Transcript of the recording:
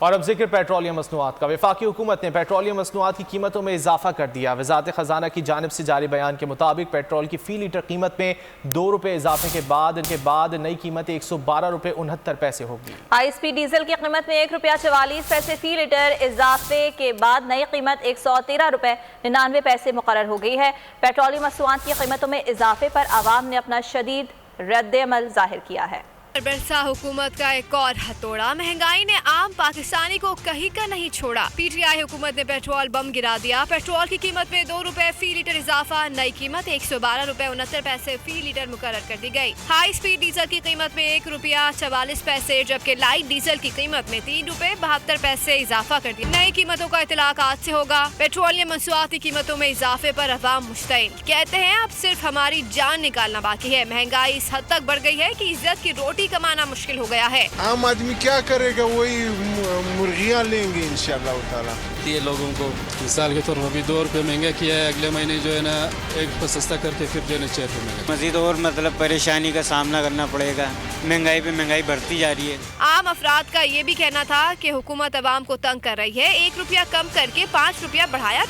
और अब जिक्र पेट्रोलियम मसनूआत का। वफाकी हुकूमत ने पेट्रोलियम मसनूआत की कीमतों में इजाफा कर दिया। वज़ारत खजाना की जानिब से जारी बयान के मुताबिक पेट्रोल की फी लीटर कीमत में 2 रुपये इजाफे के बाद नई कीमत 112 रुपये 69 पैसे होगी। हाई-स्पीड डीजल की कीमत में 1 रुपया 44 पैसे फी लीटर इजाफे के बाद नई कीमत 113 रुपये 99 पैसे मुकर्रर हो गई है। पेट्रोलियम मसनूआत की कीमतों में इजाफे पर आवाम ने अपना शदीद रद्द-ए-अमल जाहिर किया है। बरसा हुकूमत का एक और हथौड़ा, महंगाई ने आम पाकिस्तानी को कहीं का नहीं छोड़ा। पीटीआई हुकूमत ने पेट्रोल बम गिरा दिया। पेट्रोल की कीमत में 2 रुपए फी लीटर इजाफा, नई कीमत 112 रुपए 69 पैसे फी लीटर मुकर्रर कर दी गई। हाई स्पीड डीजल की कीमत में 1 रुपया 44 पैसे जबकि लाइट डीजल की कीमत में 3 रुपए 72 पैसे इजाफा कर दिया। नई कीमतों का इतलाक आज से होगा। पेट्रोलियम मसनूआत की कीमतों में इजाफे पर अवाम मुश्तइल, कहते हैं अब सिर्फ हमारी जान निकालना बाकी है। महंगाई इस हद तक बढ़ गई है कि इज्जत की रोटी कमाना मुश्किल हो गया है। आम आदमी क्या करेगा, वही मुर्गियां लेंगे इंशाअल्लाह ताला। ये लोगों को मिसाल के तौर पर अभी 2 रुपये महंगा किया है, अगले महीने जो है ना 1 रुपये सस्ता करके फिर जो है 6 रुपये महंगा। मजीद और मतलब परेशानी का सामना करना पड़ेगा। महंगाई पे महंगाई बढ़ती जा रही है। आम अफराद का ये भी कहना था कि हुकूमत अवाम को तंग कर रही है। 1 रुपया कम करके 5 रुपया बढ़ाया